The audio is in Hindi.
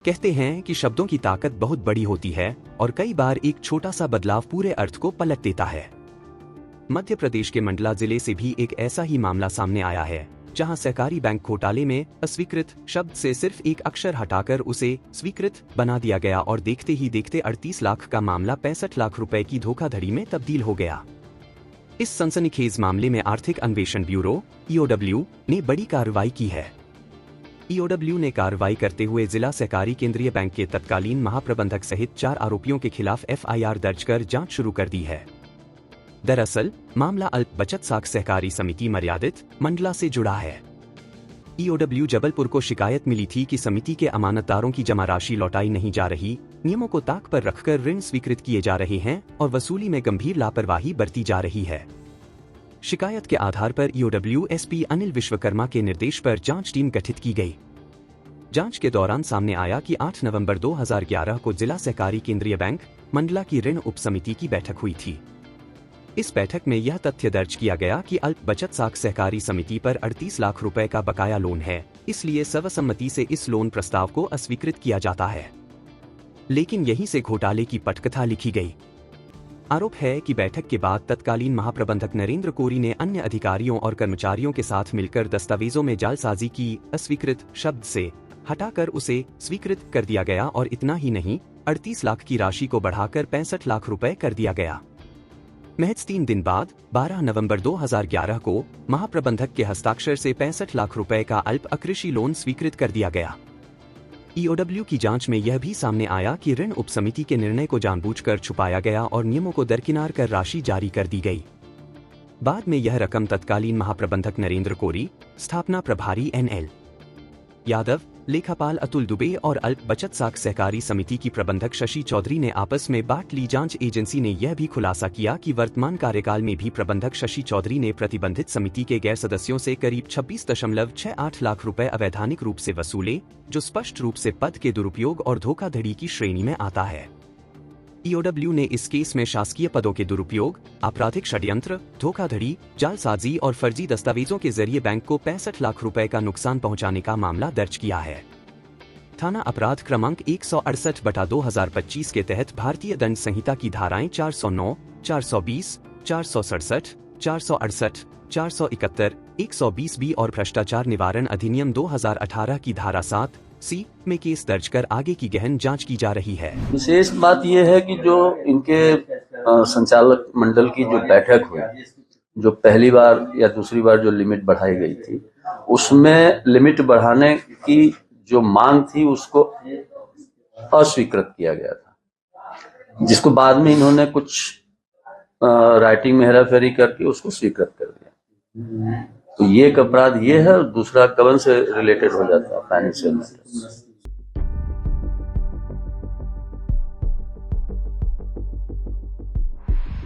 कहते हैं कि शब्दों की ताकत बहुत बड़ी होती है और कई बार एक छोटा सा बदलाव पूरे अर्थ को पलट देता है। मध्य प्रदेश के मंडला जिले से भी एक ऐसा ही मामला सामने आया है, जहां सहकारी बैंक घोटाले में अस्वीकृत शब्द से सिर्फ एक अक्षर हटाकर उसे स्वीकृत बना दिया गया और देखते ही देखते 38 लाख का मामला 65 लाख रुपए की धोखाधड़ी में तब्दील हो गया। इस सनसनीखेज मामले में आर्थिक अन्वेषण ब्यूरो (ईओडब्ल्यू) ने बड़ी कार्रवाई की है। ईओडब्ल्यू ने कार्रवाई करते हुए जिला सहकारी केंद्रीय बैंक के तत्कालीन महाप्रबंधक सहित 4 आरोपियों के खिलाफ एफआईआर दर्ज कर जांच शुरू कर दी है। दरअसल मामला अल्प बचत साख सहकारी समिति मर्यादित मंडला से जुड़ा है। ईओडब्ल्यू जबलपुर को शिकायत मिली थी कि समिति के अमानतदारों की जमा राशि लौटाई नहीं जा रही, नियमों को ताक पर रखकर ऋण स्वीकृत किए जा रहे हैं और वसूली में गंभीर लापरवाही बरती जा रही है। शिकायत के आधार पर ईओडब्ल्यू एसपी अनिल विश्वकर्मा के निर्देश पर जांच टीम गठित की गई। जांच के दौरान सामने आया कि 8 नवंबर 2011 को जिला सहकारी केंद्रीय बैंक मंडला की ऋण उप समिति की बैठक हुई थी। इस बैठक में यह तथ्य दर्ज किया गया कि अल्प बचत साख सहकारी समिति पर 38 लाख रुपए का बकाया लोन है, इसलिए सर्वसम्मति से इस लोन प्रस्ताव को अस्वीकृत किया जाता है। लेकिन यहीं से घोटाले की पटकथा लिखी गई। आरोप है कि बैठक के बाद तत्कालीन महाप्रबंधक नरेंद्र कोरी ने अन्य अधिकारियों और कर्मचारियों के साथ मिलकर दस्तावेजों में जालसाजी की, अस्वीकृत शब्द से हटाकर उसे स्वीकृत कर दिया गया और इतना ही नहीं, 38 लाख की राशि को बढ़ाकर 65 लाख रुपए कर दिया गया। महज 3 दिन बाद 12 नवंबर 2011 को महाप्रबंधक के हस्ताक्षर से 65 लाख रुपए का अल्प अकृषि लोन स्वीकृत कर दिया गया। ईओडब्ल्यू की जांच में यह भी सामने आया कि ऋण उप समिति के निर्णय को जानबूझकर छुपाया गया और नियमों को दरकिनार कर राशि जारी कर दी गई। बाद में यह रकम तत्कालीन महाप्रबंधक नरेंद्र कोरी, स्थापना प्रभारी एनएल यादव, लेखापाल अतुल दुबे और अल्प बचत साख सहकारी समिति की प्रबंधक शशि चौधरी ने आपस में बांट ली। जांच एजेंसी ने यह भी खुलासा किया कि वर्तमान कार्यकाल में भी प्रबंधक शशि चौधरी ने प्रतिबंधित समिति के गैर सदस्यों से करीब 26.68 लाख रुपए अवैधानिक रूप से वसूले, जो स्पष्ट रूप से पद के दुरुपयोग और धोखाधड़ी की श्रेणी में आता है। ईओडब्ल्यू ने इस केस में शासकीय पदों के दुरुपयोग, आपराधिक षड्यंत्र, धोखाधड़ी, जालसाजी और फर्जी दस्तावेजों के जरिए बैंक को 65 लाख रुपए का नुकसान पहुंचाने का मामला दर्ज किया है। थाना अपराध क्रमांक 168/2025 के तहत भारतीय दंड संहिता की धाराएं 409, 420, 467, 468, 471, 120B और भ्रष्टाचार निवारण अधिनियम 2018 की धारा 7C में केस दर्ज कर आगे की गहन जांच की जा रही है। विशेष बात यह है कि जो इनके संचालक मंडल की जो बैठक हुई, जो पहली बार या दूसरी बार जो लिमिट बढ़ाई गई थी, उसमें लिमिट बढ़ाने की जो मांग थी उसको अस्वीकृत किया गया था, जिसको बाद में इन्होंने कुछ राइटिंग में हेराफेरी करके उसको स्वीकृत कर दिया। तो ये एक अपराध ये है, और दूसरा गबन से रिलेटेड हो जाता है, फाइनेंशियल मैटर।